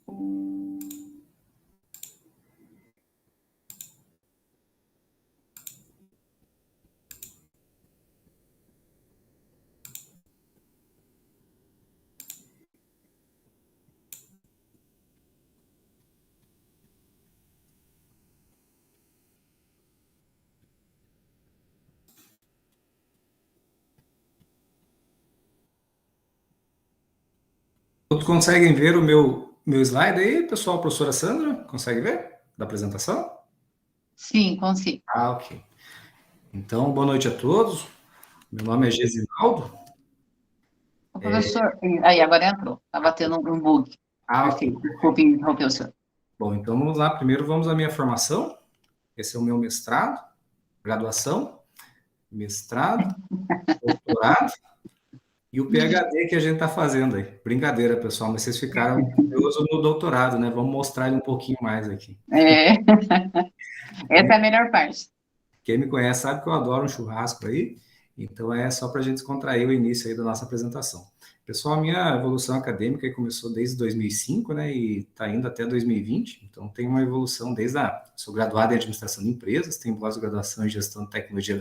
Todos conseguem ver o meu slide aí, pessoal? Professora Sandra, consegue ver da apresentação? Sim, consigo. Ok. Então, boa noite a todos. Meu nome é Gesinaldo. O professor... Aí, agora entrou. Estava tendo um bug. Perfeito. Desculpe interromper o senhor. Bom, então vamos lá. Primeiro vamos à minha formação. Esse é o meu mestrado, graduação, mestrado, doutorado e o PhD que a gente está fazendo aí. Brincadeira, pessoal, mas vocês ficaram curiosos no doutorado, né? Vamos mostrar ele um pouquinho mais aqui. Essa é a melhor parte. Quem me conhece sabe que eu adoro um churrasco aí, então é só para a gente descontrair o início aí da nossa apresentação. Pessoal, a minha evolução acadêmica começou desde 2005, né, e está indo até 2020, então tem uma evolução desde sou graduado em administração de empresas, tenho pós-graduação em gestão de tecnologia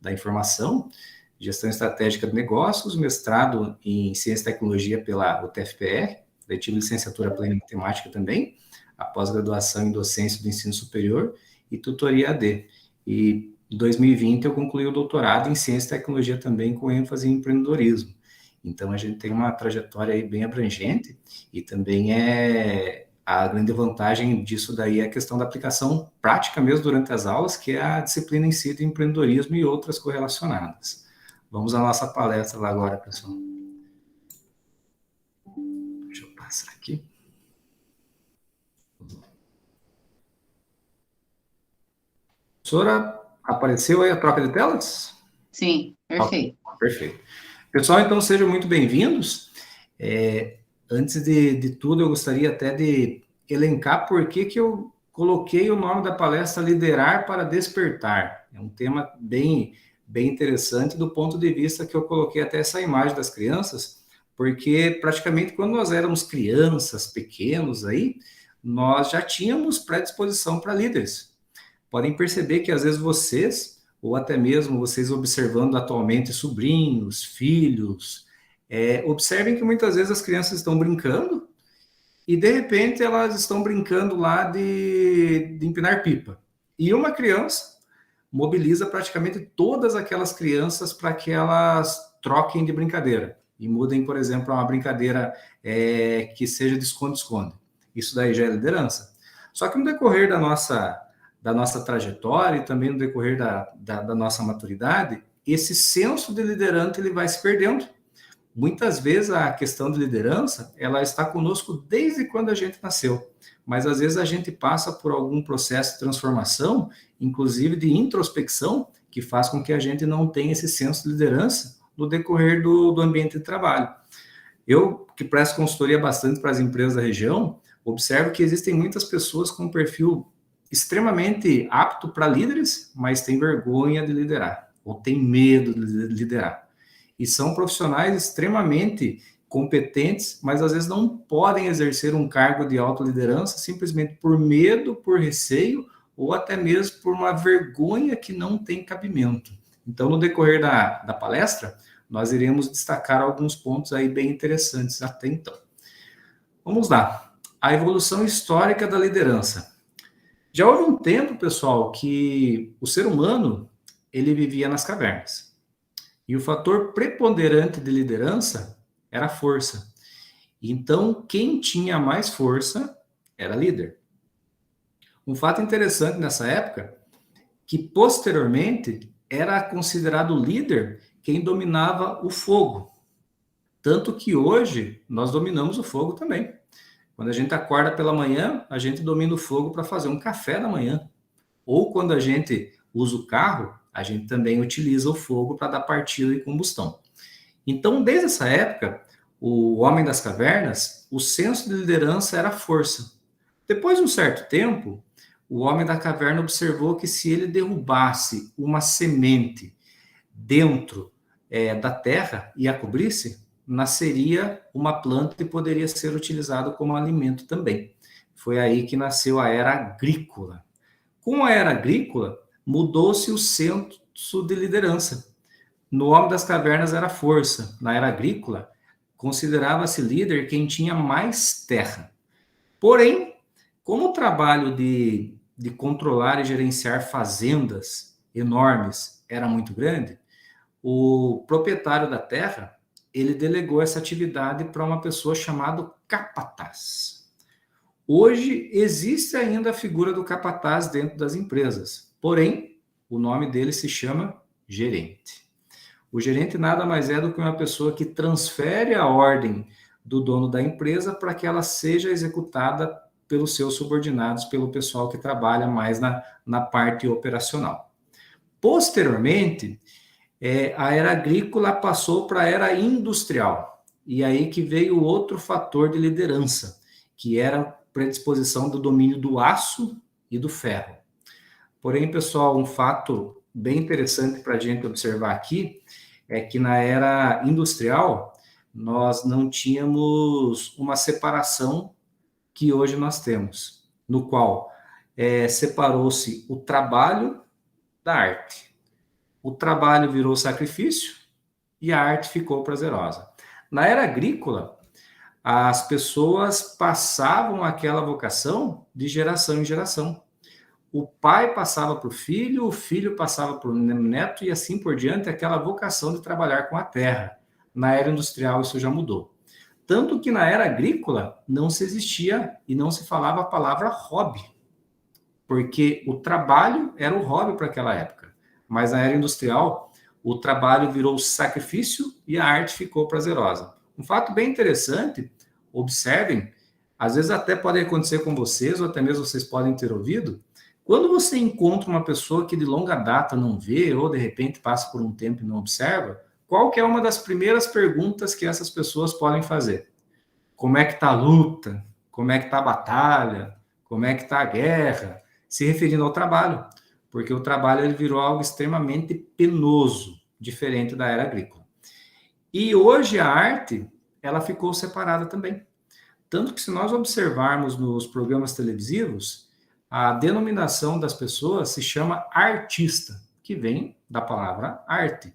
da informação, gestão estratégica de negócios, mestrado em ciência e tecnologia pela UTFPR, daí tive licenciatura plena em matemática também, a pós-graduação em docência do ensino superior e tutoria AD. E em 2020 eu concluí o doutorado em ciência e tecnologia também com ênfase em empreendedorismo. Então a gente tem uma trajetória aí bem abrangente e também a grande vantagem disso daí é a questão da aplicação prática mesmo durante as aulas, que é a disciplina em si de empreendedorismo e outras correlacionadas. Vamos à nossa palestra lá agora, pessoal. Deixa eu passar aqui. Professora, apareceu aí a troca de telas? Sim, perfeito. Okay, perfeito. Pessoal, então sejam muito bem-vindos. Antes de tudo, eu gostaria até de elencar por que eu coloquei o nome da palestra Liderar para Despertar. É um tema bem interessante do ponto de vista que eu coloquei até essa imagem das crianças, porque praticamente quando nós éramos crianças, pequenos aí, nós já tínhamos predisposição para líderes. Podem perceber que às vezes vocês, ou até mesmo vocês observando atualmente sobrinhos, filhos, observem que muitas vezes as crianças estão brincando e de repente elas estão brincando lá de empinar pipa. E uma criança mobiliza praticamente todas aquelas crianças para que elas troquem de brincadeira e mudem, por exemplo, a uma brincadeira que seja de esconde-esconde. Isso daí já é liderança. Só que no decorrer da nossa trajetória e também no decorrer da nossa maturidade, esse senso de liderança ele vai se perdendo. Muitas vezes a questão de liderança, ela está conosco desde quando a gente nasceu, mas às vezes a gente passa por algum processo de transformação, inclusive de introspecção, que faz com que a gente não tenha esse senso de liderança no decorrer do ambiente de trabalho. Eu, que presto consultoria bastante para as empresas da região, observo que existem muitas pessoas com um perfil extremamente apto para líderes, mas tem vergonha de liderar, ou tem medo de liderar. E são profissionais extremamente competentes, mas às vezes não podem exercer um cargo de autoliderança simplesmente por medo, por receio, ou até mesmo por uma vergonha que não tem cabimento. Então, no decorrer da palestra, nós iremos destacar alguns pontos aí bem interessantes até então. Vamos lá. A evolução histórica da liderança. Já houve um tempo, pessoal, que o ser humano ele vivia nas cavernas. E o fator preponderante de liderança era a força. Então, quem tinha mais força era líder. Um fato interessante nessa época, que posteriormente era considerado líder quem dominava o fogo. Tanto que hoje nós dominamos o fogo também. Quando a gente acorda pela manhã, a gente domina o fogo para fazer um café da manhã. Ou quando a gente usa o carro, a gente também utiliza o fogo para dar partida e combustão. Então, desde essa época, o homem das cavernas, o senso de liderança era a força. Depois de um certo tempo, o homem da caverna observou que se ele derrubasse uma semente dentro da terra e a cobrisse, nasceria uma planta e poderia ser utilizado como alimento também. Foi aí que nasceu a era agrícola. Com a era agrícola, mudou-se o senso de liderança. No homem das cavernas era força. Na era agrícola, considerava-se líder quem tinha mais terra. Porém, como o trabalho de controlar e gerenciar fazendas enormes era muito grande, o proprietário da terra, ele delegou essa atividade para uma pessoa chamada capataz. Hoje existe ainda a figura do capataz dentro das empresas, porém, o nome dele se chama gerente. O gerente nada mais é do que uma pessoa que transfere a ordem do dono da empresa para que ela seja executada pelos seus subordinados, pelo pessoal que trabalha mais na parte operacional. Posteriormente, a era agrícola passou para a era industrial. E aí que veio outro fator de liderança, que era a predisposição do domínio do aço e do ferro. Porém, pessoal, um fato bem interessante para a gente observar aqui é que na era industrial nós não tínhamos uma separação que hoje nós temos, no qual separou-se o trabalho da arte. O trabalho virou sacrifício e a arte ficou prazerosa. Na era agrícola, as pessoas passavam aquela vocação de geração em geração. O pai passava para o filho passava para o neto e assim por diante, aquela vocação de trabalhar com a terra. Na era industrial isso já mudou. Tanto que na era agrícola não se existia e não se falava a palavra hobby, porque o trabalho era o hobby para aquela época. Mas na era industrial, o trabalho virou sacrifício e a arte ficou prazerosa. Um fato bem interessante, observem, às vezes até pode acontecer com vocês, ou até mesmo vocês podem ter ouvido, quando você encontra uma pessoa que de longa data não vê, ou de repente passa por um tempo e não observa, qual que é uma das primeiras perguntas que essas pessoas podem fazer? Como é que está a luta? Como é que está a batalha? Como é que está a guerra? Se referindo ao trabalho, porque o trabalho ele virou algo extremamente penoso, diferente da era agrícola. E hoje a arte, ela ficou separada também. Tanto que se nós observarmos nos programas televisivos, a denominação das pessoas se chama artista, que vem da palavra arte.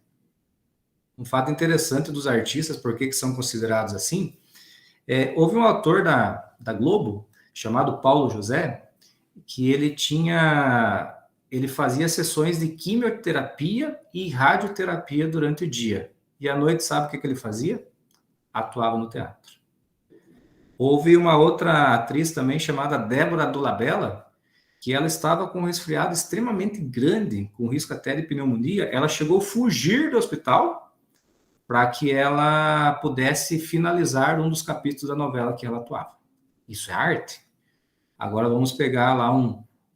Um fato interessante dos artistas, por que são considerados assim, houve um autor da Globo, chamado Paulo José, que ele fazia sessões de quimioterapia e radioterapia durante o dia. E à noite, sabe o que ele fazia? Atuava no teatro. Houve uma outra atriz também chamada Débora Dolabella, que ela estava com um resfriado extremamente grande, com risco até de pneumonia. Ela chegou a fugir do hospital para que ela pudesse finalizar um dos capítulos da novela que ela atuava. Isso é arte. Agora vamos pegar lá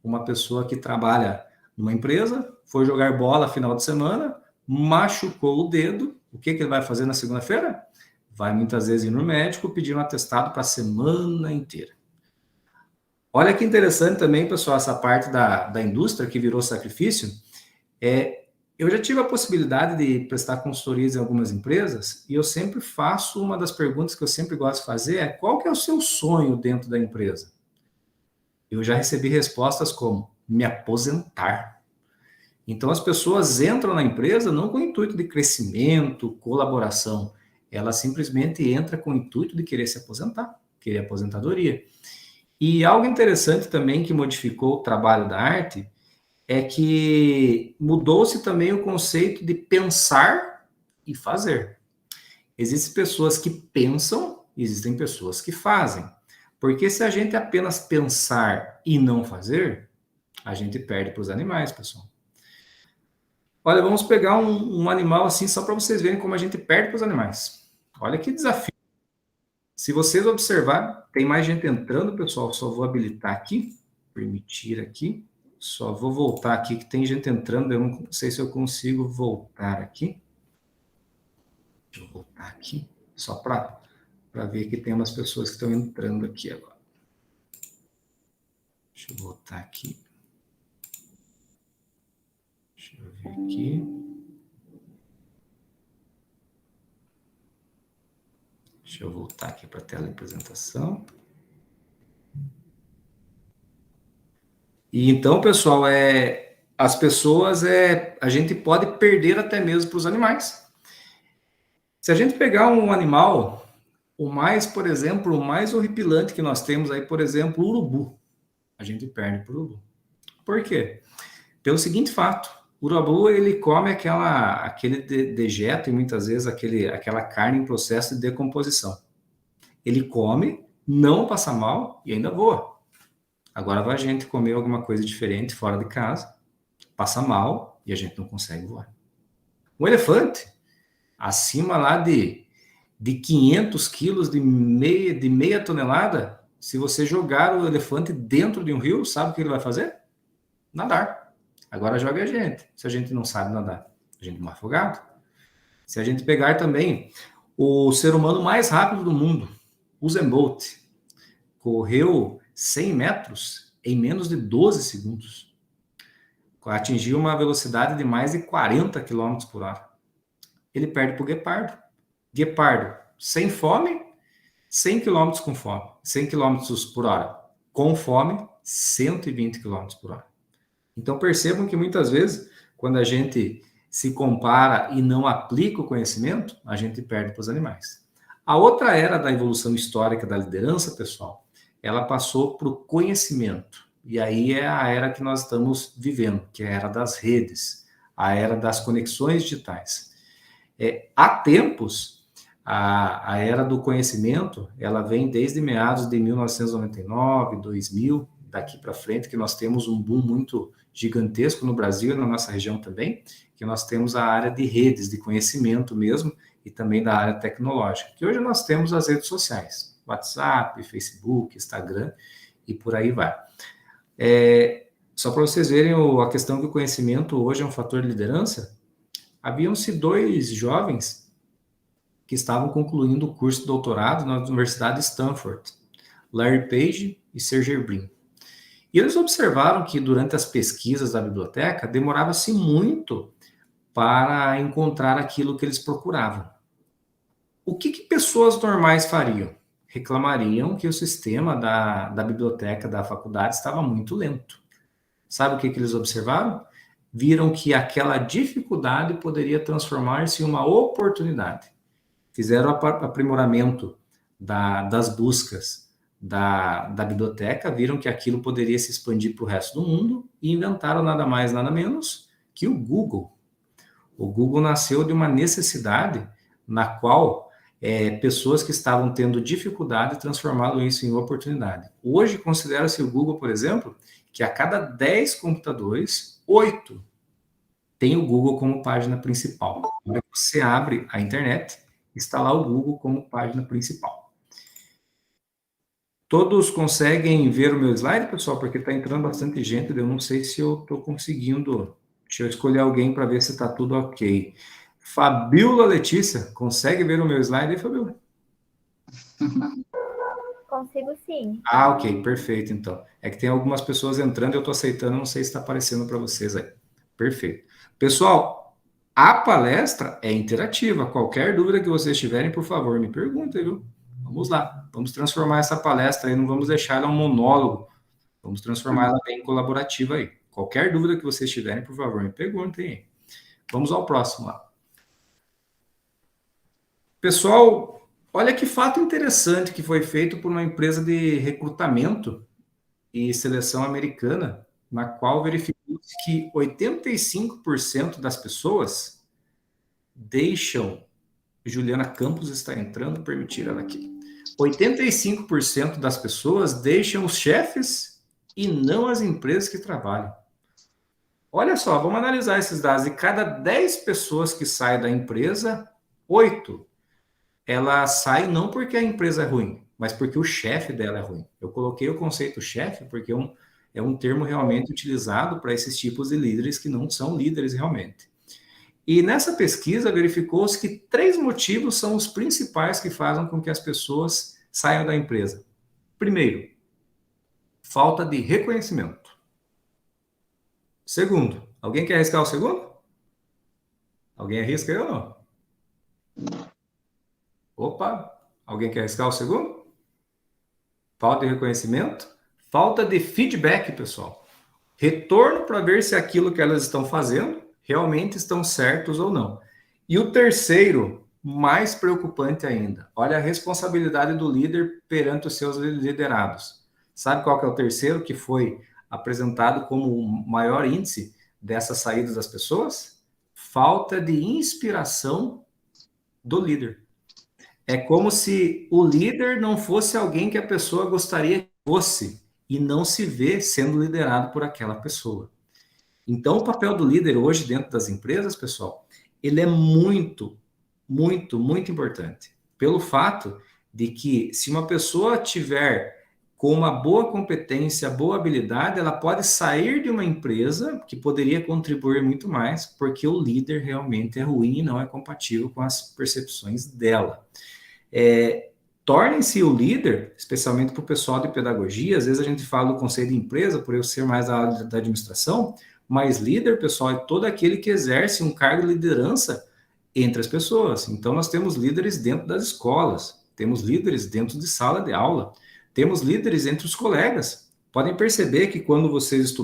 uma pessoa que trabalha numa empresa, foi jogar bola final de semana, machucou o dedo. O que ele vai fazer na segunda-feira? Vai muitas vezes ir no médico pedir um atestado para a semana inteira. Olha que interessante também, pessoal, essa parte da indústria que virou sacrifício. Eu já tive a possibilidade de prestar consultorias em algumas empresas e eu sempre faço, uma das perguntas que eu sempre gosto de fazer é: qual que é o seu sonho dentro da empresa? Eu já recebi respostas como: me aposentar. Então as pessoas entram na empresa não com o intuito de crescimento, colaboração, ela simplesmente entra com o intuito de querer se aposentar, querer aposentadoria. E algo interessante também que modificou o trabalho da arte é que mudou-se também o conceito de pensar e fazer. Existem pessoas que pensam, existem pessoas que fazem. Porque se a gente apenas pensar e não fazer, a gente perde para os animais, pessoal. Olha, vamos pegar um animal assim, só para vocês verem como a gente perde para os animais. Olha que desafio. Se vocês observarem, tem mais gente entrando, pessoal. Só vou habilitar aqui, permitir aqui. Só vou voltar aqui, que tem gente entrando. Eu não sei se eu consigo voltar aqui. Deixa eu voltar aqui, só para ver que tem umas pessoas que estão entrando aqui agora. Deixa eu voltar aqui. Deixa eu ver aqui. Deixa eu voltar aqui para a tela de apresentação. E então, pessoal, as pessoas, a gente pode perder até mesmo para os animais. Se a gente pegar um animal, por exemplo, o mais horripilante que nós temos aí, por exemplo, o urubu. A gente perde para o urubu. Por quê? Pelo seguinte fato, o urubu, ele come aquele dejeto e muitas vezes aquela carne em processo de decomposição. Ele come, não passa mal e ainda voa. Agora vai a gente comer alguma coisa diferente fora de casa, passa mal e a gente não consegue voar. Um elefante, acima lá de 500 quilos, de meia tonelada, se você jogar o elefante dentro de um rio, sabe o que ele vai fazer? Nadar. Agora joga a gente. Se a gente não sabe nadar, a gente morre afogado. Se a gente pegar também o ser humano mais rápido do mundo, Usain Bolt, correu 100 metros em menos de 12 segundos. Atingiu uma velocidade de mais de 40 km por hora. Ele perde para o guepardo. Guepardo, sem fome, 100 km com fome. 100 km por hora. Com fome, 120 km por hora. Então percebam que muitas vezes, quando a gente se compara e não aplica o conhecimento, a gente perde para os animais. A outra era da evolução histórica da liderança, pessoal, ela passou para o conhecimento. E aí é a era que nós estamos vivendo, que é a era das redes, a era das conexões digitais. Há tempos, a era do conhecimento, ela vem desde meados de 1999, 2000, daqui para frente, que nós temos um boom muito gigantesco no Brasil e na nossa região também, que nós temos a área de redes, de conhecimento mesmo, e também da área tecnológica, que hoje nós temos as redes sociais, WhatsApp, Facebook, Instagram, e por aí vai. Só para vocês verem a questão que o conhecimento hoje é um fator de liderança, haviam-se 2 jovens que estavam concluindo o curso de doutorado na Universidade de Stanford, Larry Page e Sergey Brin. E eles observaram que durante as pesquisas da biblioteca demorava-se muito para encontrar aquilo que eles procuravam. O que pessoas normais fariam? Reclamariam que o sistema da biblioteca da faculdade estava muito lento. Sabe o que eles observaram? Viram que aquela dificuldade poderia transformar-se em uma oportunidade. Fizeram aprimoramento das buscas da biblioteca, viram que aquilo poderia se expandir para o resto do mundo e inventaram nada mais, nada menos que o Google. O Google nasceu de uma necessidade na qual pessoas que estavam tendo dificuldade transformaram isso em oportunidade. Hoje, considera-se o Google, por exemplo, que a cada 10 computadores, 8 tem o Google como página principal. Quando você abre a internet, está lá o Google como página principal. Todos conseguem ver o meu slide, pessoal? Porque está entrando bastante gente, eu não sei se eu estou conseguindo. Deixa eu escolher alguém para ver se está tudo ok. Fabiola Letícia, consegue ver o meu slide aí, Fabiola? Consigo sim. Ah, ok, perfeito, então. É que tem algumas pessoas entrando, eu estou aceitando, não sei se está aparecendo para vocês aí. Perfeito. Pessoal, a palestra é interativa. Qualquer dúvida que vocês tiverem, por favor, me perguntem, viu? Vamos lá, vamos transformar essa palestra aí, não vamos deixar ela um monólogo, vamos transformar ela bem colaborativa aí. Qualquer dúvida que vocês tiverem, por favor, me perguntem aí. Vamos ao próximo lá. Pessoal, olha que fato interessante que foi feito por uma empresa de recrutamento e seleção americana, na qual verificou-se que 85% das pessoas deixam... Juliana Campos está entrando, permitir ela aqui. 85% das pessoas deixam os chefes e não as empresas que trabalham. Olha só, vamos analisar esses dados. De cada 10 pessoas que saem da empresa, 8 ela sai não porque a empresa é ruim, mas porque o chefe dela é ruim. Eu coloquei o conceito chefe porque é um termo realmente utilizado para esses tipos de líderes que não são líderes realmente. E nessa pesquisa verificou-se que 3 motivos são os principais que fazem com que as pessoas saiam da empresa. Primeiro, falta de reconhecimento. Segundo, alguém quer arriscar o segundo? Alguém arrisca aí ou não? Opa, Alguém quer arriscar o segundo? Falta de reconhecimento? Falta de feedback, pessoal. Retorno para ver se aquilo que elas estão fazendo realmente estão certos ou não. E o terceiro, mais preocupante ainda, olha a responsabilidade do líder perante os seus liderados. Sabe qual que é o terceiro que foi apresentado como o maior índice dessas saídas das pessoas? Falta de inspiração do líder. É como se o líder não fosse alguém que a pessoa gostaria que fosse e não se vê sendo liderado por aquela pessoa. Então, o papel do líder hoje dentro das empresas, pessoal, ele é muito, muito, muito importante. Pelo fato de que se uma pessoa tiver com uma boa competência, boa habilidade, ela pode sair de uma empresa que poderia contribuir muito mais, porque o líder realmente é ruim e não é compatível com as percepções dela. Tornem-se o líder, especialmente para o pessoal de pedagogia, às vezes a gente fala do conselho de empresa, por eu ser mais da área da administração, mas líder, pessoal, é todo aquele que exerce um cargo de liderança entre as pessoas. Então, nós temos líderes dentro das escolas, temos líderes dentro de sala de aula, temos líderes entre os colegas. Podem perceber que quando vocês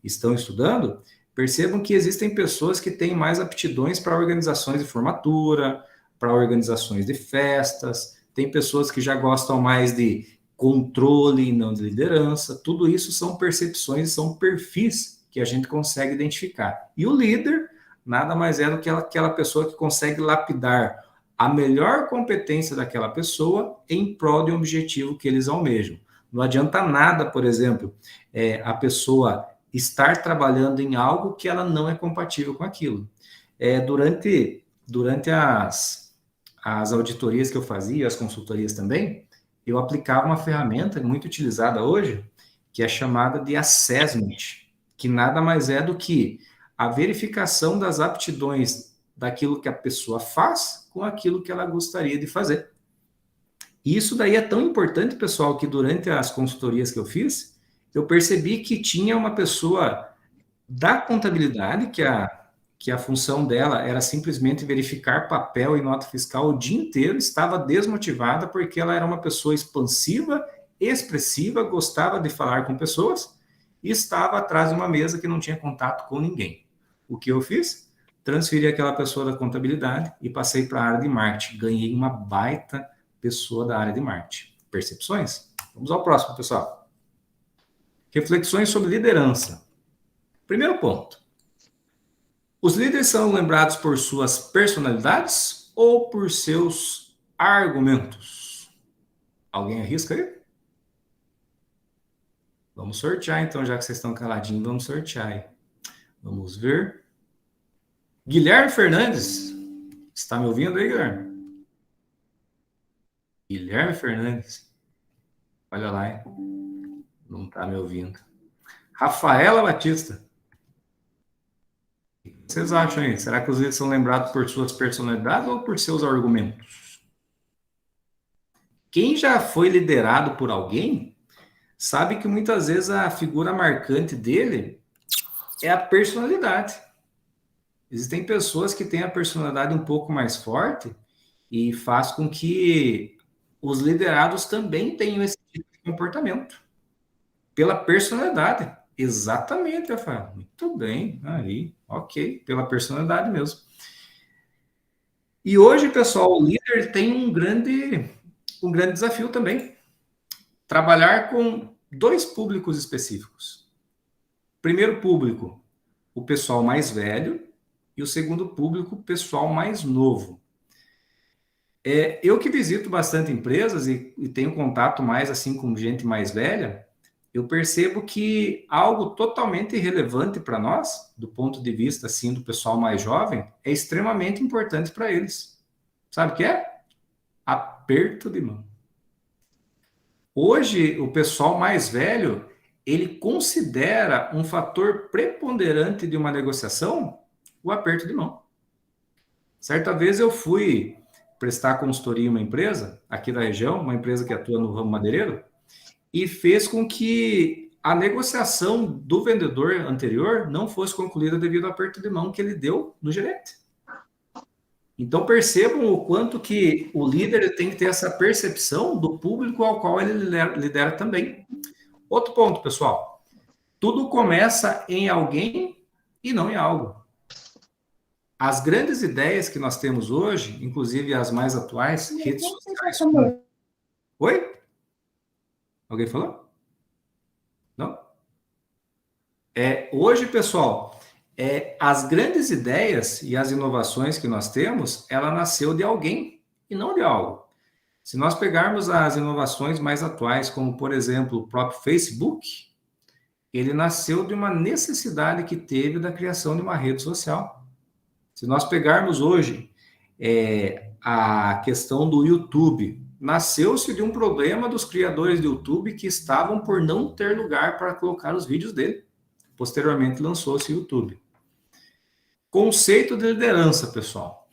estão estudando, percebam que existem pessoas que têm mais aptidões para organizações de formatura, para organizações de festas, tem pessoas que já gostam mais de controle e não de liderança. Tudo isso são percepções, são perfis que a gente consegue identificar. E o líder nada mais é do que aquela pessoa que consegue lapidar a melhor competência daquela pessoa em prol de um objetivo que eles almejam. Não adianta nada, por exemplo, a pessoa estar trabalhando em algo que ela não é compatível com aquilo. Durante as auditorias que eu fazia, as consultorias também, eu aplicava uma ferramenta muito utilizada hoje, que é chamada de assessment, que nada mais é do que a verificação das aptidões daquilo que a pessoa faz com aquilo que ela gostaria de fazer. E isso daí é tão importante, pessoal, que durante as consultorias que eu fiz, eu percebi que tinha uma pessoa da contabilidade, que a função dela era simplesmente verificar papel e nota fiscal o dia inteiro, estava desmotivada porque ela era uma pessoa expansiva, expressiva, gostava de falar com pessoas e estava atrás de uma mesa que não tinha contato com ninguém. O que eu fiz? Transferi aquela pessoa da contabilidade e passei para a área de marketing. Ganhei uma baita pessoa da área de marketing. Percepções? Vamos ao próximo, pessoal. Reflexões sobre liderança. Primeiro ponto. Os líderes são lembrados por suas personalidades ou por seus argumentos? Alguém arrisca aí? Vamos sortear, então, já que vocês estão caladinhos, vamos sortear aí. Vamos ver. Guilherme Fernandes. Está me ouvindo aí, Guilherme? Guilherme Fernandes. Olha lá, hein? Não está me ouvindo. Rafaela Batista. O que vocês acham aí? Será que os líderes são lembrados por suas personalidades ou por seus argumentos? Quem já foi liderado por alguém sabe que muitas vezes a figura marcante dele é a personalidade. Existem pessoas que têm a personalidade um pouco mais forte e faz com que os liderados também tenham esse tipo de comportamento. Pela personalidade. Exatamente, Rafael. Muito bem. Aí, ok. Pela personalidade mesmo. E hoje, pessoal, o líder tem um grande desafio também. Trabalhar com dois públicos específicos. Primeiro público, o pessoal mais velho, e o segundo público, o pessoal mais novo. Eu que visito bastante empresas e tenho contato mais assim com gente mais velha, eu percebo que algo totalmente irrelevante para nós, do ponto de vista assim do pessoal mais jovem, é extremamente importante para eles. Sabe o que é? Aperto de mão. Hoje, o pessoal mais velho, ele considera um fator preponderante de uma negociação o aperto de mão. Certa vez eu fui prestar consultoria em uma empresa aqui da região, uma empresa que atua no ramo madeireiro, e fez com que a negociação do vendedor anterior não fosse concluída devido ao aperto de mão que ele deu no gerente. Então, percebam o quanto que o líder tem que ter essa percepção do público ao qual ele lidera também. Outro ponto, pessoal. Tudo começa em alguém e não em algo. As grandes ideias que nós temos hoje, inclusive as mais atuais, redes sociais... Oi? Alguém falou? Não? Hoje, pessoal, as grandes ideias e as inovações que nós temos, ela nasceu de alguém e não de algo. Se nós pegarmos as inovações mais atuais, como, por exemplo, o próprio Facebook, ele nasceu de uma necessidade que teve da criação de uma rede social. Se nós pegarmos hoje a questão do YouTube, nasceu-se de um problema dos criadores do YouTube que estavam por não ter lugar para colocar os vídeos dele. Posteriormente lançou-se o YouTube. Conceito de liderança, pessoal,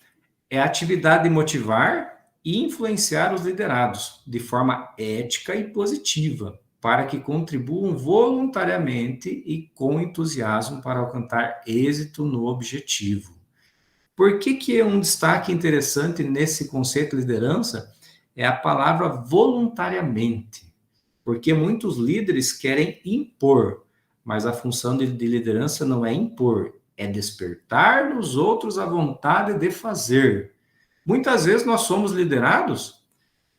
é a atividade de motivar e influenciar os liderados de forma ética e positiva, para que contribuam voluntariamente e com entusiasmo para alcançar êxito no objetivo. Por que é um destaque interessante nesse conceito de liderança? É a palavra voluntariamente, porque muitos líderes querem impor, mas a função de liderança não é impor, é despertar nos outros a vontade de fazer. Muitas vezes nós somos liderados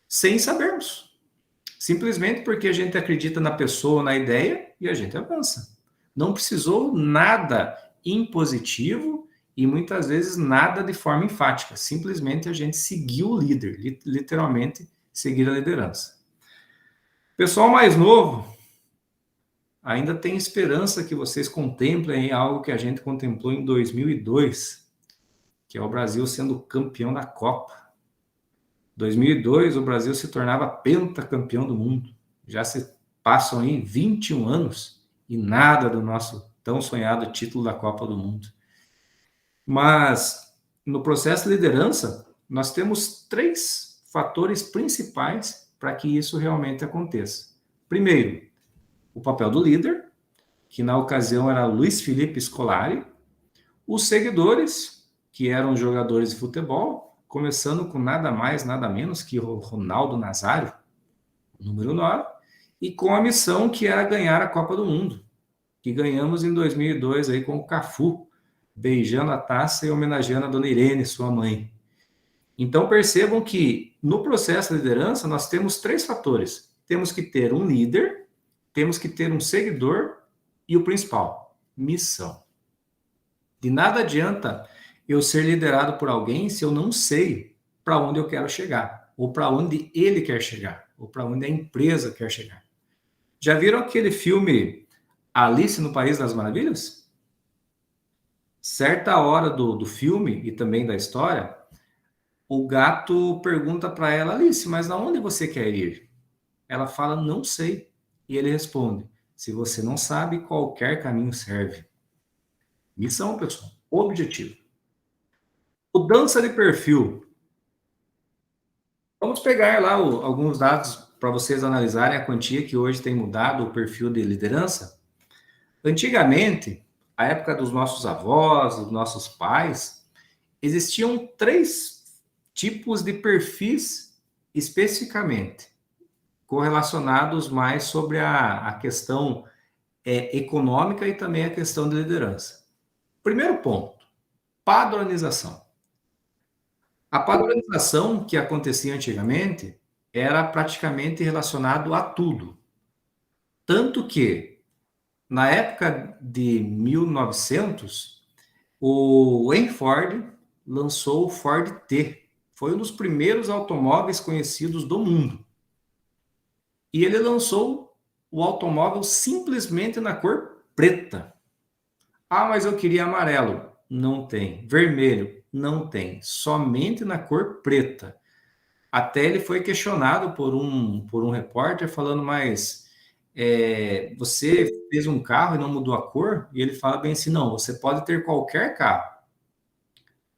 sem sabermos, simplesmente porque a gente acredita na pessoa, na ideia, e a gente avança. Não precisou nada impositivo e muitas vezes nada de forma enfática, simplesmente a gente seguiu o líder, literalmente seguir a liderança. Pessoal mais novo, ainda tem esperança que vocês contemplem algo que a gente contemplou em 2002, que é o Brasil sendo campeão da Copa. 2002, o Brasil se tornava pentacampeão do mundo. Já se passam aí 21 anos e nada do nosso tão sonhado título da Copa do Mundo. Mas, no processo de liderança, nós temos 3 fatores principais para que isso realmente aconteça. Primeiro, o papel do líder, que na ocasião era Luiz Felipe Scolari, os seguidores, que eram jogadores de futebol, começando com nada mais, nada menos que o Ronaldo Nazário, número 9, e com a missão que era ganhar a Copa do Mundo, que ganhamos em 2002 aí com o Cafu, beijando a taça e homenageando a dona Irene, sua mãe. Então percebam que no processo de liderança nós temos 3 fatores. Temos que ter um líder, temos que ter um seguidor e o principal, missão. De nada adianta eu ser liderado por alguém se eu não sei para onde eu quero chegar, ou para onde ele quer chegar, ou para onde a empresa quer chegar. Já viram aquele filme Alice no País das Maravilhas? Certa hora do filme e também da história, o gato pergunta para ela, Alice, mas aonde você quer ir? Ela fala, não sei. E ele responde, se você não sabe, qualquer caminho serve. Missão, pessoal. Objetivo. Mudança de perfil. Vamos pegar lá alguns dados para vocês analisarem a quantia que hoje tem mudado o perfil de liderança. Antigamente, a época dos nossos avós, dos nossos pais, existiam 3 tipos de perfis especificamente, correlacionados mais sobre a questão econômica e também a questão de liderança. Primeiro ponto, padronização. A padronização que acontecia antigamente era praticamente relacionado a tudo. Tanto que, na época de 1900, o Henry Ford lançou o Ford T. Foi um dos primeiros automóveis conhecidos do mundo. E ele lançou o automóvel simplesmente na cor preta. Ah, mas eu queria amarelo. Não tem. Vermelho. Não tem. Somente na cor preta. Até ele foi questionado por um repórter falando, mas você fez um carro e não mudou a cor? E ele fala bem assim, não, você pode ter qualquer carro,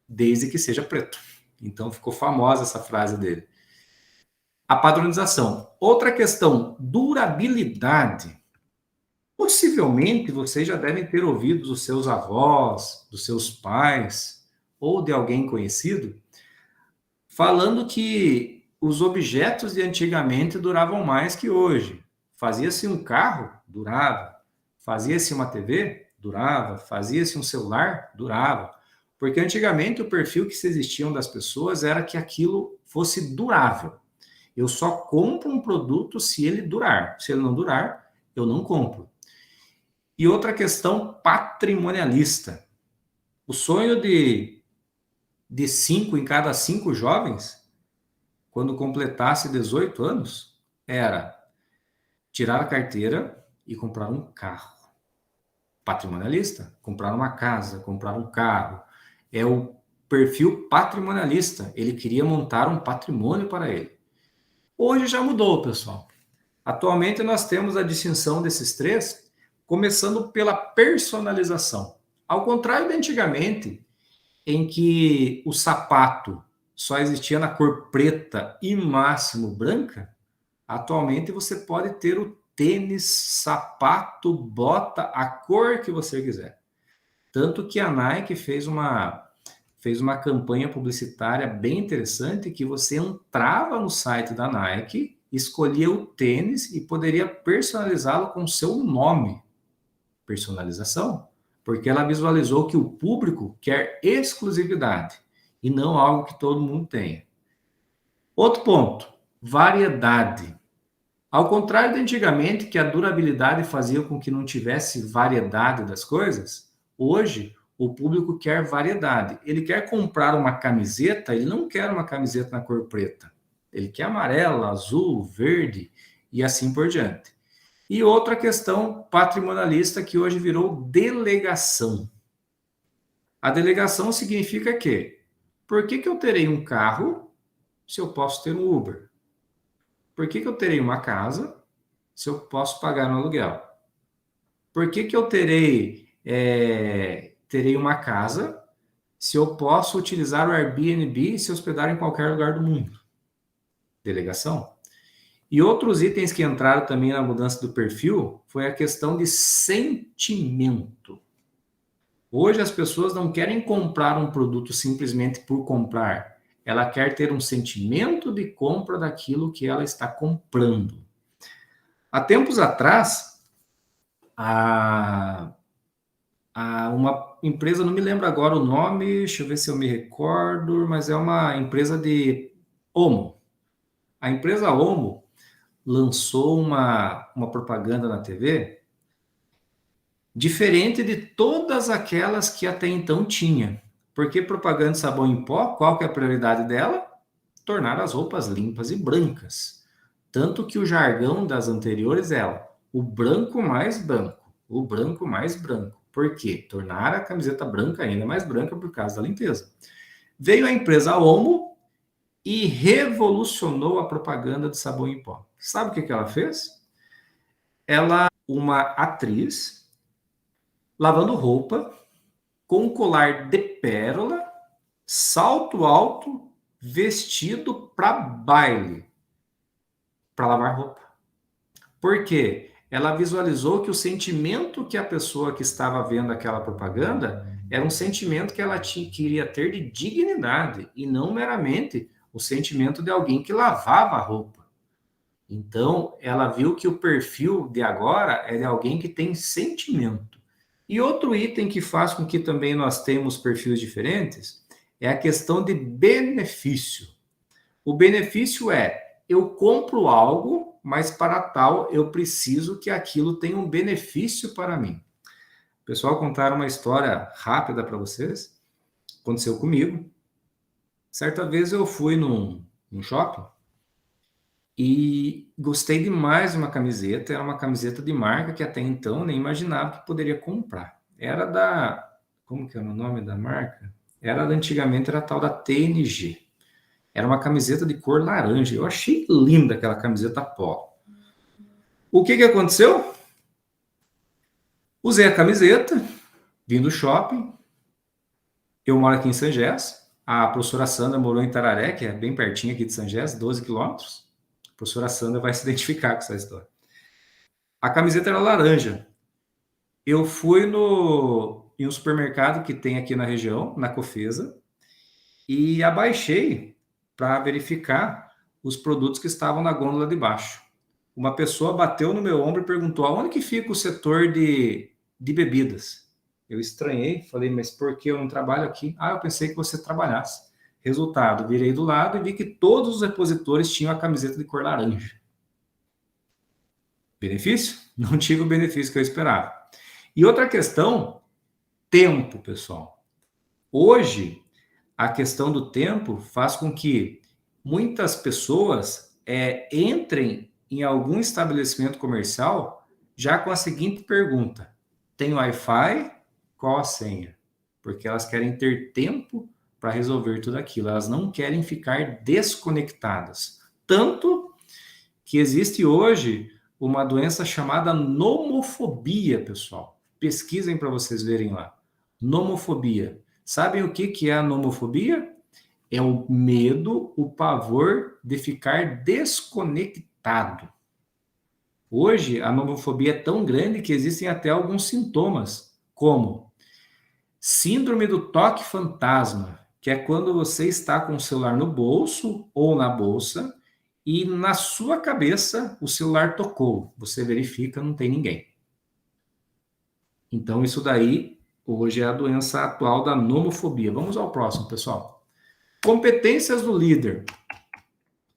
desde que seja preto. Então ficou famosa essa frase dele. A padronização. Outra questão, durabilidade. Possivelmente vocês já devem ter ouvido dos seus avós, dos seus pais ou de alguém conhecido, falando que os objetos de antigamente duravam mais que hoje. Fazia-se um carro, durava. Fazia-se uma TV, durava. Fazia-se um celular, durava. Porque antigamente o perfil que se existiam das pessoas era que aquilo fosse durável. Eu só compro um produto se ele durar. Se ele não durar, eu não compro. E outra questão patrimonialista. O sonho de 5 em cada 5 jovens, quando completasse 18 anos, era tirar a carteira e comprar um carro. Patrimonialista, comprar uma casa, comprar um carro. É o perfil patrimonialista. Ele queria montar um patrimônio para ele. Hoje já mudou, pessoal. Atualmente nós temos a distinção desses três, começando pela personalização. Ao contrário de antigamente, em que o sapato só existia na cor preta e máximo branca, atualmente você pode ter o tênis, sapato, bota, a cor que você quiser. Tanto que a Nike fez uma campanha publicitária bem interessante que você entrava no site da Nike, escolhia o tênis e poderia personalizá-lo com o seu nome. Personalização. Porque ela visualizou que o público quer exclusividade e não algo que todo mundo tenha. Outro ponto, variedade. Ao contrário de antigamente, que a durabilidade fazia com que não tivesse variedade das coisas, hoje o público quer variedade. Ele quer comprar uma camiseta, ele não quer uma camiseta na cor preta. Ele quer amarela, azul, verde e assim por diante. E outra questão patrimonialista que hoje virou delegação. A delegação significa que, por que eu terei um carro se eu posso ter um Uber? Por que eu terei uma casa se eu posso pagar no aluguel? Por que eu terei uma casa se eu posso utilizar o Airbnb e se hospedar em qualquer lugar do mundo? Delegação. E outros itens que entraram também na mudança do perfil foi a questão de sentimento. Hoje as pessoas não querem comprar um produto simplesmente por comprar. Ela quer ter um sentimento de compra daquilo que ela está comprando. Há tempos atrás, uma empresa, não me lembro agora o nome, deixa eu ver se eu me recordo, mas é uma empresa de Omo. A empresa Omo lançou uma propaganda na TV diferente de todas aquelas que até então tinha. Porque propaganda de sabão em pó, qual que é a prioridade dela? Tornar as roupas limpas e brancas. Tanto que o jargão das anteriores é o branco mais branco, o branco mais branco. Por quê? Tornar a camiseta branca ainda mais branca por causa da limpeza. Veio a empresa Omo e revolucionou a propaganda de sabão em pó. Sabe o que ela fez? Uma atriz, lavando roupa, com um colar de pérola, salto alto, vestido para baile, para lavar roupa. Por quê? Ela visualizou que o sentimento que a pessoa que estava vendo aquela propaganda era um sentimento que ela queria ter de dignidade e não meramente o sentimento de alguém que lavava a roupa. Então, ela viu que o perfil de agora é de alguém que tem sentimento. E outro item que faz com que também nós temos perfis diferentes é a questão de benefício. O benefício é, eu compro algo, mas para tal eu preciso que aquilo tenha um benefício para mim. Pessoal, contar uma história rápida para vocês. Aconteceu comigo. Certa vez eu fui num shopping e gostei demais de uma camiseta. Era uma camiseta de marca que até então nem imaginava que poderia comprar. Era da... Como que era o nome da marca? Antigamente era a tal da TNG. Era uma camiseta de cor laranja. Eu achei linda aquela camiseta pó. O que aconteceu? Usei a camiseta, vim do shopping. Eu moro aqui em Sangés. A professora Sandra morou em Tararé, que é bem pertinho aqui de Sangés, 12 quilômetros. A professora Sandra vai se identificar com essa história. A camiseta era laranja. Eu fui em um supermercado que tem aqui na região, na Cofesa, e abaixei para verificar os produtos que estavam na gôndola de baixo. Uma pessoa bateu no meu ombro e perguntou: aonde que fica o setor de bebidas? Eu estranhei, falei: mas por que eu não trabalho aqui? Ah, eu pensei que você trabalhasse. Resultado, virei do lado e vi que todos os repositores tinham a camiseta de cor laranja. Benefício? Não tive o benefício que eu esperava. E outra questão, tempo, pessoal. Hoje, a questão do tempo faz com que muitas pessoas entrem em algum estabelecimento comercial já com a seguinte pergunta: tem Wi-Fi? Qual a senha? Porque elas querem ter tempo para resolver tudo aquilo. Elas não querem ficar desconectadas. Tanto que existe hoje uma doença chamada nomofobia, pessoal. Pesquisem para vocês verem lá. Nomofobia. Sabem o que é a nomofobia? É o medo, o pavor de ficar desconectado. Hoje, a nomofobia é tão grande que existem até alguns sintomas, como síndrome do toque fantasma, que é quando você está com o celular no bolso ou na bolsa e na sua cabeça o celular tocou. Você verifica, não tem ninguém. Então, isso daí, hoje, é a doença atual da nomofobia. Vamos ao próximo, pessoal. Competências do líder.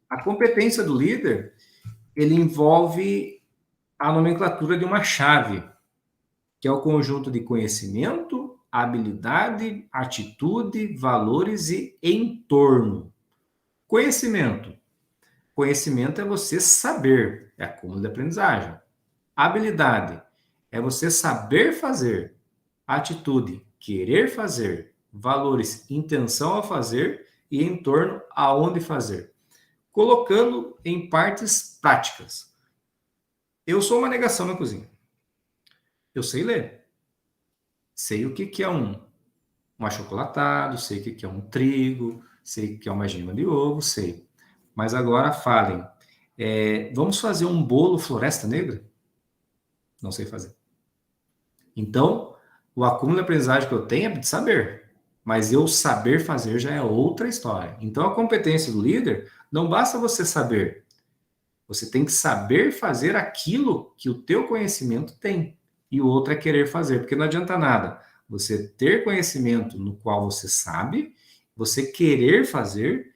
A competência do líder, ele envolve a nomenclatura de uma chave, que é o conjunto de conhecimento, habilidade, atitude, valores e entorno. Conhecimento. Conhecimento é você saber, é acúmulo de aprendizagem. Habilidade é você saber fazer. Atitude, querer fazer. Valores, intenção a fazer. E entorno, aonde fazer. Colocando em partes práticas. Eu sou uma negação na cozinha. Eu sei ler. Sei o que é um achocolatado, sei o que é um trigo, sei o que é uma gema de ovo, sei. Mas agora falem, vamos fazer um bolo Floresta Negra? Não sei fazer. Então, o acúmulo de aprendizagem que eu tenho é de saber, mas eu saber fazer já é outra história. Então, a competência do líder não basta você saber, você tem que saber fazer aquilo que o teu conhecimento tem, e o outro é querer fazer, porque não adianta nada você ter conhecimento no qual você sabe, você querer fazer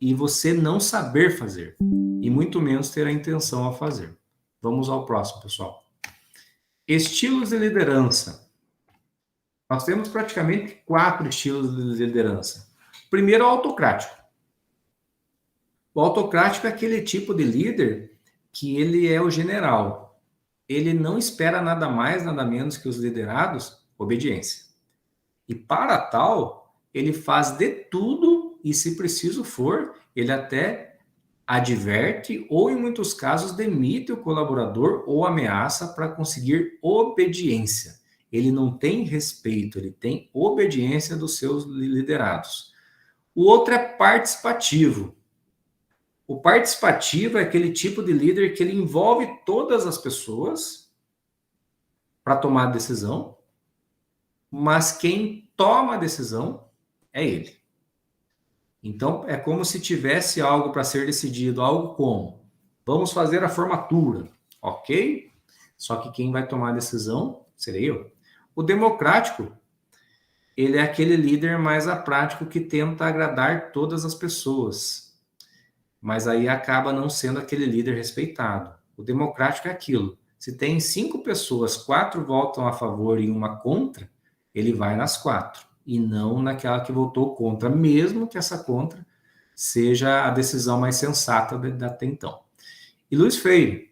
e você não saber fazer, e muito menos ter a intenção a fazer. Vamos ao próximo, pessoal. Estilos de liderança. Nós temos praticamente 4 estilos de liderança. Primeiro, o autocrático. O autocrático é aquele tipo de líder que ele é o general. Ele não espera nada mais, nada menos que os liderados, obediência. E para tal, ele faz de tudo e, se preciso for, ele até adverte ou, em muitos casos, demite o colaborador ou ameaça para conseguir obediência. Ele não tem respeito, ele tem obediência dos seus liderados. O outro é participativo. O participativo é aquele tipo de líder que ele envolve todas as pessoas para tomar a decisão, mas quem toma a decisão é ele. Então, é como se tivesse algo para ser decidido, algo como: vamos fazer a formatura, ok? Só que quem vai tomar a decisão serei eu. O democrático, ele é aquele líder mais aprático que tenta agradar todas as pessoas, mas aí acaba não sendo aquele líder respeitado. O democrático é aquilo: se tem 5 pessoas, 4 votam a favor e uma contra, ele vai nas 4. E não naquela que votou contra, mesmo que essa contra seja a decisão mais sensata até então. E Luiz Freire,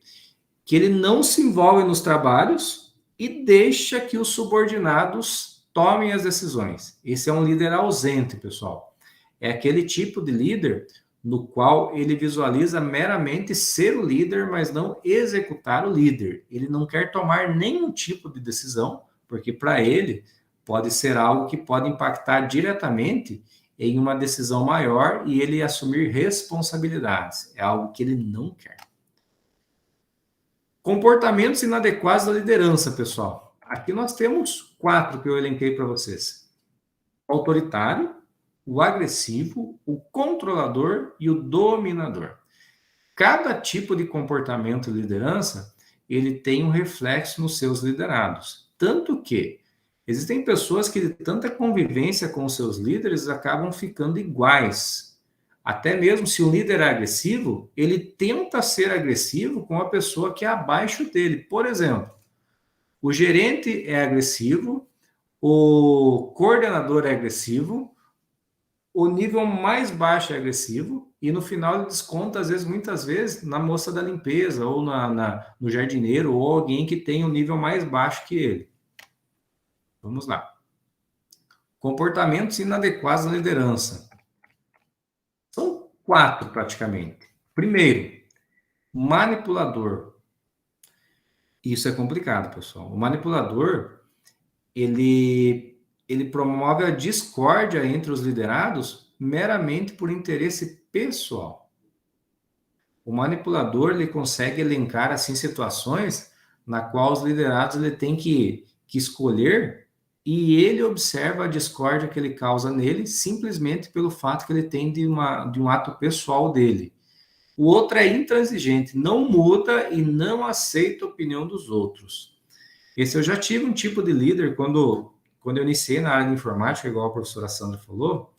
que ele não se envolve nos trabalhos e deixa que os subordinados tomem as decisões. Esse é um líder ausente, pessoal. É aquele tipo de líder no qual ele visualiza meramente ser o líder, mas não executar o líder. Ele não quer tomar nenhum tipo de decisão, porque para ele pode ser algo que pode impactar diretamente em uma decisão maior e ele assumir responsabilidades. É algo que ele não quer. Comportamentos inadequados da liderança, pessoal. Aqui nós temos 4 que eu elenquei para vocês. Autoritário, o agressivo, o controlador e o dominador. Cada tipo de comportamento e liderança, ele tem um reflexo nos seus liderados. Tanto que existem pessoas que, de tanta convivência com os seus líderes, acabam ficando iguais. Até mesmo se o líder é agressivo, ele tenta ser agressivo com a pessoa que é abaixo dele. Por exemplo, o gerente é agressivo, o coordenador é agressivo, o nível mais baixo é agressivo, e no final ele desconta, às vezes, muitas vezes, na moça da limpeza, ou no jardineiro, ou alguém que tem um nível mais baixo que ele. Vamos lá. Comportamentos inadequados na liderança. São 4, praticamente. Primeiro, manipulador. Isso é complicado, pessoal. O manipulador, ele promove a discórdia entre os liderados meramente por interesse pessoal. O manipulador, ele consegue elencar, assim, situações na qual os liderados ele tem que escolher, e ele observa a discórdia que ele causa nele simplesmente pelo fato que ele tem de um ato pessoal dele. O outro é intransigente, não muda e não aceita a opinião dos outros. Esse eu já tive um tipo de líder quando eu iniciei na área de informática, igual a professora Sandra falou,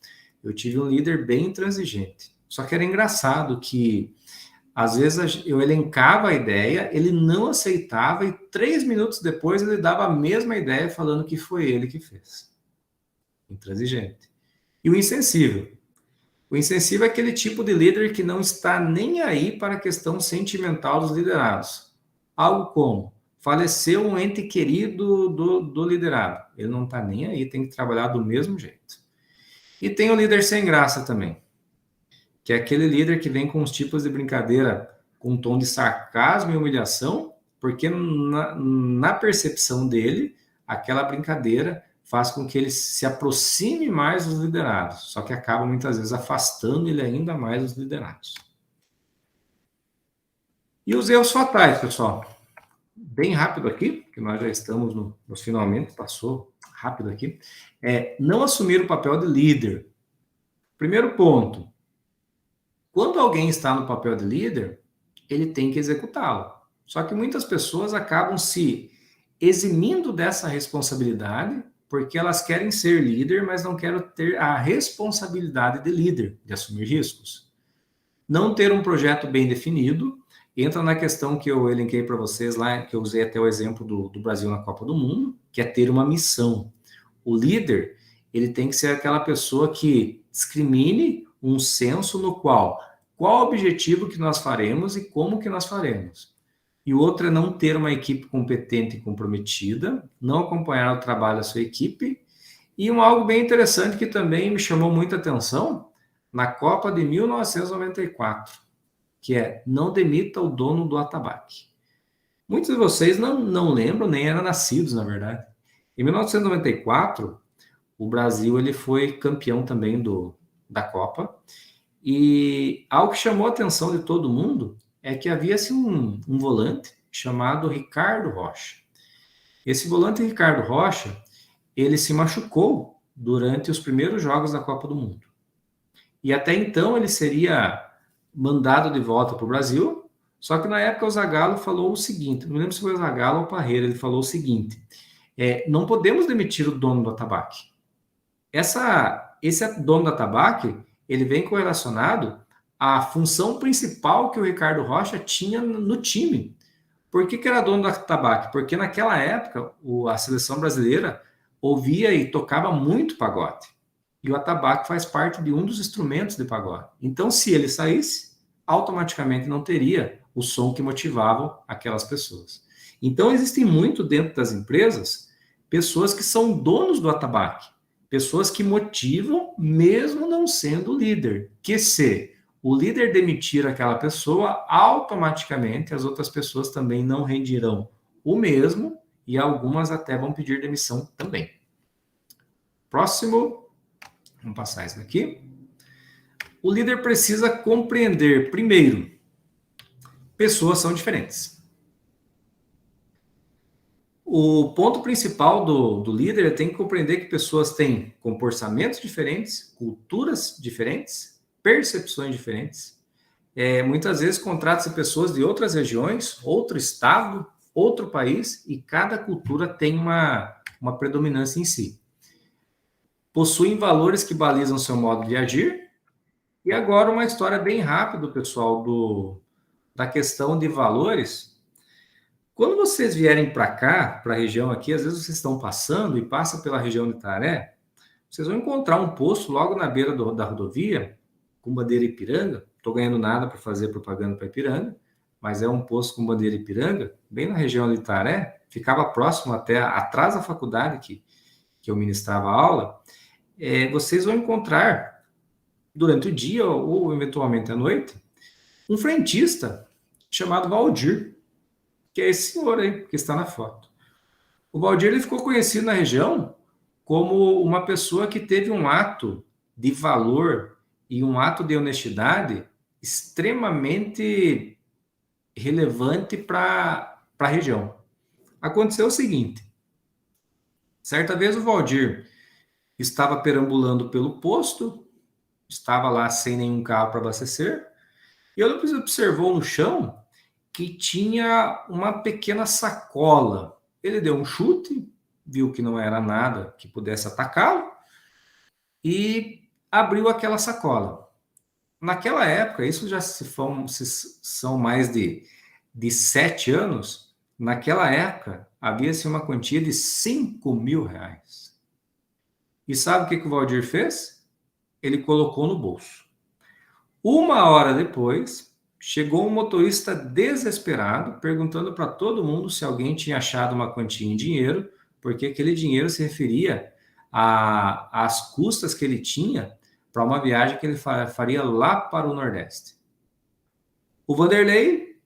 eu tive um líder bem intransigente. Só que era engraçado que, às vezes, eu elencava a ideia, ele não aceitava e 3 minutos depois ele dava a mesma ideia falando que foi ele que fez. Intransigente. E o insensível. O insensível é aquele tipo de líder que não está nem aí para a questão sentimental dos liderados. Algo como, faleceu um ente querido do liderado. Ele não está nem aí, tem que trabalhar do mesmo jeito. E tem o líder sem graça também, que é aquele líder que vem com os tipos de brincadeira com um tom de sarcasmo e humilhação, porque na percepção dele, aquela brincadeira faz com que ele se aproxime mais dos liderados, só que acaba muitas vezes afastando ele ainda mais dos liderados. E os erros fatais, pessoal? Bem rápido aqui, que nós já estamos nos finalmente, passou rápido aqui. Não assumir o papel de líder. Primeiro ponto, quando alguém está no papel de líder, ele tem que executá-lo. Só que muitas pessoas acabam se eximindo dessa responsabilidade porque elas querem ser líder, mas não querem ter a responsabilidade de líder, de assumir riscos. Não ter um projeto bem definido entra na questão que eu elenquei para vocês lá, que eu usei até o exemplo do Brasil na Copa do Mundo, que é ter uma missão. O líder, ele tem que ser aquela pessoa que discrimine um senso no qual o objetivo que nós faremos e como que nós faremos. E o outro é não ter uma equipe competente e comprometida, não acompanhar o trabalho da sua equipe. E algo bem interessante que também me chamou muita atenção, na Copa de 1994, que é não demita o dono do atabaque. Muitos de vocês não lembram, nem eram nascidos, na verdade. Em 1994, o Brasil ele foi campeão também da Copa, e algo que chamou a atenção de todo mundo é que havia-se um volante chamado Ricardo Rocha. Esse volante Ricardo Rocha, ele se machucou durante os primeiros jogos da Copa do Mundo. E até então ele seria mandado de volta para o Brasil, só que na época o Zagallo falou o seguinte, não lembro se foi o Zagallo ou o Parreira, ele falou o seguinte, não podemos demitir o dono do atabaque. Esse dono do atabaque, ele vem correlacionado à função principal que o Ricardo Rocha tinha no time. Por que era dono do atabaque? Porque naquela época a seleção brasileira ouvia e tocava muito pagode. E o atabaque faz parte de um dos instrumentos de pagode. Então, se ele saísse, automaticamente não teria o som que motivava aquelas pessoas. Então, existem muito dentro das empresas pessoas que são donos do atabaque, pessoas que motivam mesmo não sendo líder, que se o líder demitir aquela pessoa, automaticamente as outras pessoas também não rendirão o mesmo e algumas até vão pedir demissão também. Próximo, vamos passar isso daqui. O líder precisa compreender, primeiro, pessoas são diferentes. O ponto principal do líder é tem que compreender que pessoas têm comportamentos diferentes, culturas diferentes, percepções diferentes. Muitas vezes contrata-se pessoas de outras regiões, outro estado, outro país, e cada cultura tem uma predominância em si. Possuem valores que balizam seu modo de agir. E agora uma história bem rápida, pessoal, da questão de valores. Quando vocês vierem para cá, para a região aqui, às vezes vocês estão passando e passa pela região de Itaré, vocês vão encontrar um posto logo na beira da rodovia, com bandeira Ipiranga. Estou ganhando nada para fazer propaganda para Ipiranga, mas é um posto com bandeira Ipiranga, bem na região de Itaré, ficava próximo até atrás da faculdade que eu ministrava aula. Vocês vão encontrar, durante o dia ou eventualmente à noite, um frentista chamado Valdir, que é esse senhor aí que está na foto. O Valdir ele ficou conhecido na região como uma pessoa que teve um ato de valor e um ato de honestidade extremamente relevante para a região. Aconteceu o seguinte: certa vez o Valdir estava perambulando pelo posto, estava lá sem nenhum carro para abastecer, e ele observou no chão que tinha uma pequena sacola. Ele deu um chute, viu que não era nada que pudesse atacá-lo e abriu aquela sacola. Naquela época, isso já são mais de 7 anos, naquela época havia-se uma quantia de R$ 5.000. E sabe o que o Valdir fez? Ele colocou no bolso. Uma hora depois, chegou um motorista desesperado, perguntando para todo mundo se alguém tinha achado uma quantia em dinheiro, porque aquele dinheiro se referia às custas que ele tinha para uma viagem que ele faria lá para o Nordeste. O Vanderlei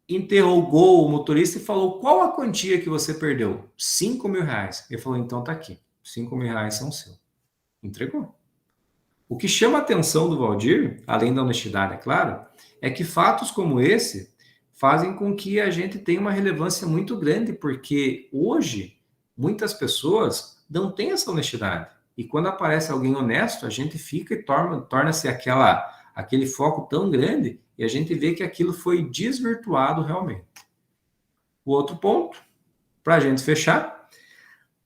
interrogou o motorista e falou: qual a quantia que você perdeu? R$ 5.000. Ele falou: então tá aqui, R$ 5.000 são seus. Entregou. O que chama a atenção do Valdir, além da honestidade, é claro, é que fatos como esse fazem com que a gente tenha uma relevância muito grande, porque hoje muitas pessoas não têm essa honestidade. E quando aparece alguém honesto, a gente fica e torna-se aquele foco tão grande e a gente vê que aquilo foi desvirtuado realmente. O outro ponto, para a gente fechar,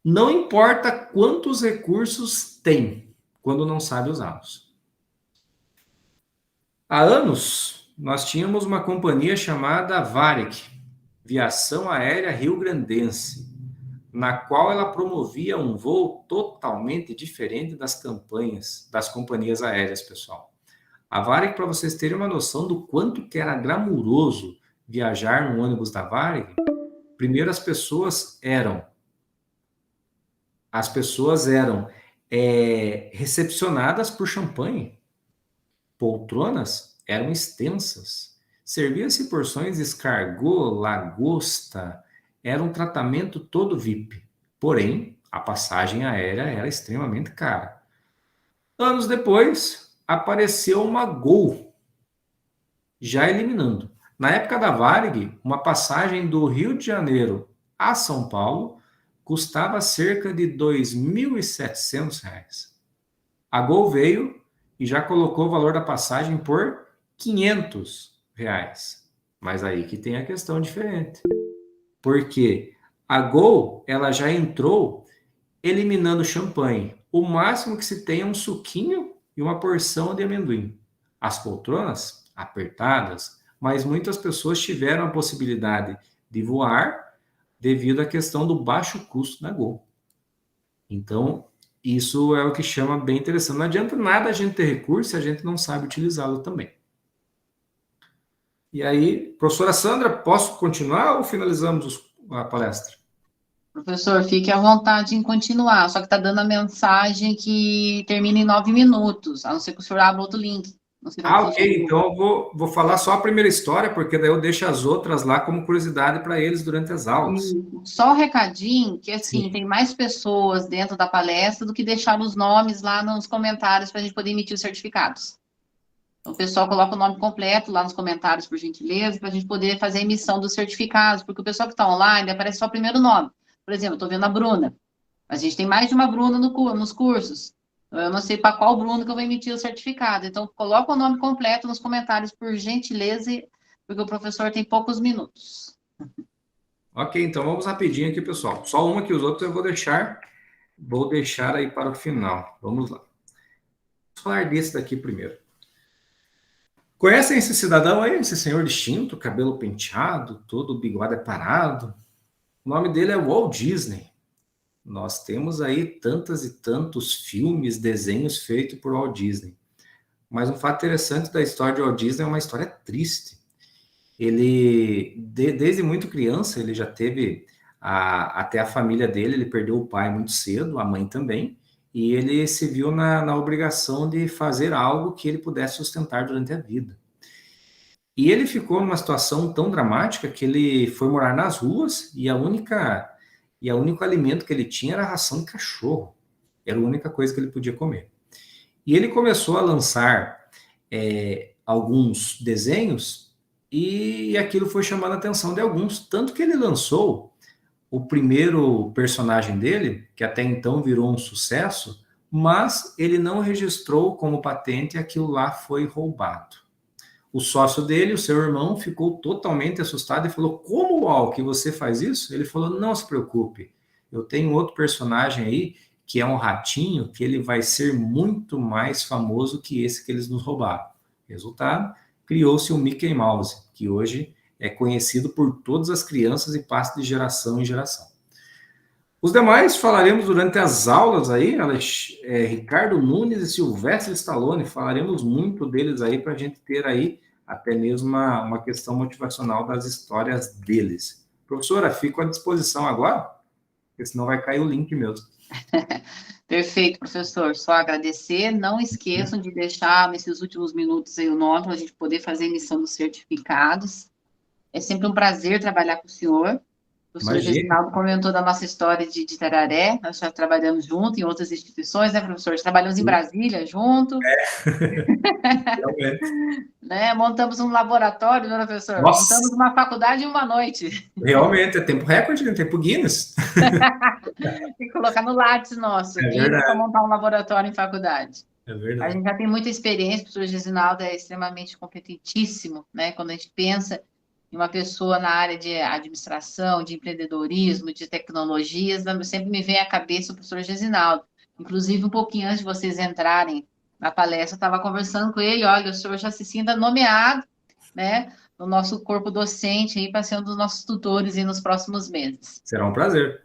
não importa quantos recursos tem, quando não sabe usá-los. Há anos, nós tínhamos uma companhia chamada Varig, Viação Aérea Rio-Grandense, na qual ela promovia um voo totalmente diferente das companhias aéreas, pessoal. A Varig, para vocês terem uma noção do quanto que era glamuroso viajar no ônibus da Varig, primeiro as pessoas eram recepcionadas por champanhe. Poltronas eram extensas. Servia-se porções de escargot, lagosta. Era um tratamento todo VIP. Porém, a passagem aérea era extremamente cara. Anos depois, apareceu uma Gol, já eliminando. Na época da Varig, uma passagem do Rio de Janeiro a São Paulo custava cerca de R$ 2.700. A Gol veio e já colocou o valor da passagem por R$ 500. Mas aí que tem a questão diferente. Porque a Gol, ela já entrou eliminando champanhe. O máximo que se tem é um suquinho e uma porção de amendoim. As poltronas, apertadas, mas muitas pessoas tiveram a possibilidade de voar devido à questão do baixo custo da Gol. Então, isso é o que chama bem interessante. Não adianta nada a gente ter recurso se a gente não sabe utilizá-lo também. E aí, professora Sandra, posso continuar ou finalizamos a palestra? Professor, fique à vontade em continuar, só que está dando a mensagem que termina em 9 minutos, a não ser que o senhor abra outro link. Ok, então eu vou falar só a primeira história, porque daí eu deixo as outras lá como curiosidade para eles durante as aulas. Só um recadinho, que assim, sim, tem mais pessoas dentro da palestra do que deixar os nomes lá nos comentários para a gente poder emitir os certificados. Então, o pessoal coloca o nome completo lá nos comentários, por gentileza, para a gente poder fazer a emissão dos certificados, porque o pessoal que está online aparece só o primeiro nome. Por exemplo, eu estou vendo a Bruna. A gente tem mais de uma Bruna nos cursos. Eu não sei para qual Bruna que eu vou emitir o certificado. Então, coloca o nome completo nos comentários, por gentileza, porque o professor tem poucos minutos. Ok, então vamos rapidinho aqui, pessoal. Só uma que os outros eu vou deixar aí para o final. Vamos lá. Vamos falar desse daqui primeiro. Conhecem esse cidadão aí, esse senhor distinto, cabelo penteado, todo bigode parado? O nome dele é Walt Disney. Nós temos aí tantas e tantos filmes, desenhos feitos por Walt Disney. Mas um fato interessante da história de Walt Disney é uma história triste. Ele, desde muito criança, ele já teve, até a família dele, ele perdeu o pai muito cedo, a mãe também, e ele se viu na obrigação de fazer algo que ele pudesse sustentar durante a vida. E ele ficou numa situação tão dramática que ele foi morar nas ruas e o único alimento que ele tinha era a ração de cachorro. Era a única coisa que ele podia comer. E ele começou a lançar alguns desenhos e aquilo foi chamando a atenção de alguns, tanto que ele lançou o primeiro personagem dele, que até então virou um sucesso, mas ele não registrou como patente e aquilo lá foi roubado. O sócio dele, o seu irmão, ficou totalmente assustado e falou: como, Al, que você faz isso? Ele falou: não se preocupe, eu tenho outro personagem aí, que é um ratinho, que ele vai ser muito mais famoso que esse que eles nos roubaram. Resultado, criou-se o Mickey Mouse, que hoje é conhecido por todas as crianças e passa de geração em geração. Os demais falaremos durante as aulas aí, Ricardo Nunes e Sylvester Stallone, falaremos muito deles aí para a gente ter aí até mesmo uma questão motivacional das histórias deles. Professora, fico à disposição agora, porque senão vai cair o link mesmo. Perfeito, professor. Só agradecer. Não esqueçam de deixar nesses últimos minutos aí o nome para a gente poder fazer a emissão dos certificados. É sempre um prazer trabalhar com o senhor. O professor Reginaldo comentou da nossa história de Tararé, nós já trabalhamos junto em outras instituições, né, professor? Trabalhamos em Brasília junto. Né? Montamos um laboratório, né, professor? Nossa. Montamos uma faculdade em uma noite. Realmente, é tempo recorde, né? Tempo Guinness. Tem que colocar no Lattes nosso, Guinness, para montar um laboratório em faculdade. É verdade. A gente já tem muita experiência, o professor Reginaldo é extremamente competentíssimo, né? Quando a gente pensa em uma pessoa na área de administração, de empreendedorismo, de tecnologias, sempre me vem à cabeça o professor Reginaldo. Inclusive, um pouquinho antes de vocês entrarem na palestra, eu estava conversando com ele, olha, o senhor já se sinta nomeado, né, no nosso corpo docente, aí, para ser um dos nossos tutores aí nos próximos meses. Será um prazer.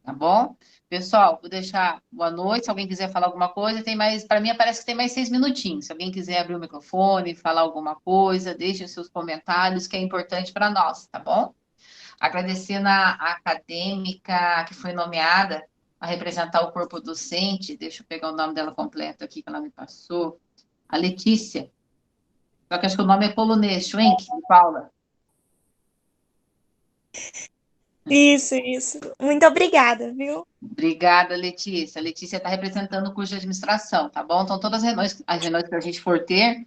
Tá bom? Pessoal, vou deixar boa noite. Se alguém quiser falar alguma coisa, tem mais. Para mim, parece que tem mais 6 minutinhos. Se alguém quiser abrir o microfone, falar alguma coisa, deixe os seus comentários, que é importante para nós, tá bom? Agradecendo a acadêmica que foi nomeada a representar o corpo docente. Deixa eu pegar o nome dela completo aqui, que ela me passou. A Letícia. Só que acho que o nome é polonês, Schwenk, de Paula. Isso. Muito obrigada, viu? Obrigada, Letícia. A Letícia está representando o curso de administração, tá bom? Então, todas as reuniões que a gente for ter,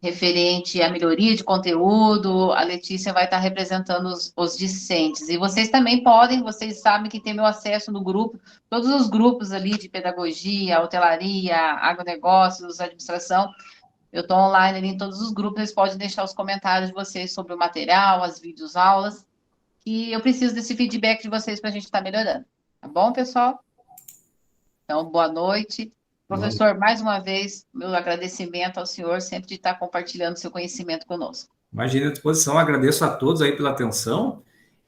referente à melhoria de conteúdo, a Letícia vai estar representando os discentes. E vocês também podem, vocês sabem que tem meu acesso no grupo, todos os grupos ali de pedagogia, hotelaria, agronegócios, administração, eu estou online ali em todos os grupos, vocês podem deixar os comentários de vocês sobre o material, as vídeos, aulas, que eu preciso desse feedback de vocês para a gente estar melhorando. Tá bom, pessoal? Então, boa noite. Professor, mais uma vez, meu agradecimento ao senhor sempre de estar compartilhando seu conhecimento conosco. Imagina à disposição, agradeço a todos aí pela atenção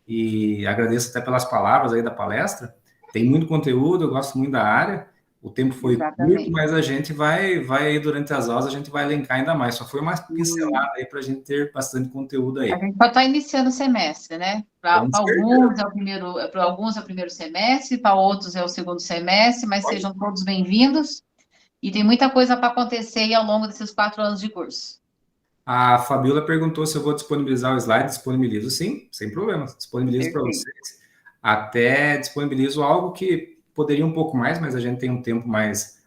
e agradeço até pelas palavras aí da palestra. Tem muito conteúdo, eu gosto muito da área, o tempo foi curto, mas a gente vai aí durante as aulas, a gente vai elencar ainda mais. Só foi uma pincelada aí para a gente ter bastante conteúdo aí. A gente só está iniciando o semestre, né? Para alguns é o primeiro semestre, para outros é o segundo semestre, mas sejam todos bem-vindos. E tem muita coisa para acontecer aí ao longo desses 4 anos de curso. A Fabiola perguntou se eu vou disponibilizar o slide. Disponibilizo sim, sem problema. Disponibilizo para vocês. Até disponibilizo algo que poderia um pouco mais, mas a gente tem um tempo mais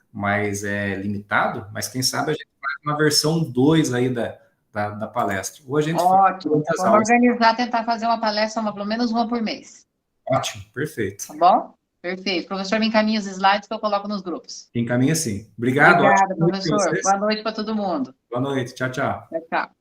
limitado. Mas quem sabe a gente faz uma versão 2 aí da palestra. Ou a gente ótimo. Vamos organizar, tentar fazer uma palestra, pelo menos uma por mês. Ótimo, perfeito. Tá bom? Perfeito. Professor, me encaminha os slides que eu coloco nos grupos. Encaminha sim. Obrigado. Obrigada, Ótimo noite para professor. vocês. Boa noite para todo mundo. Boa noite. Tchau, tchau. Tchau, tchau.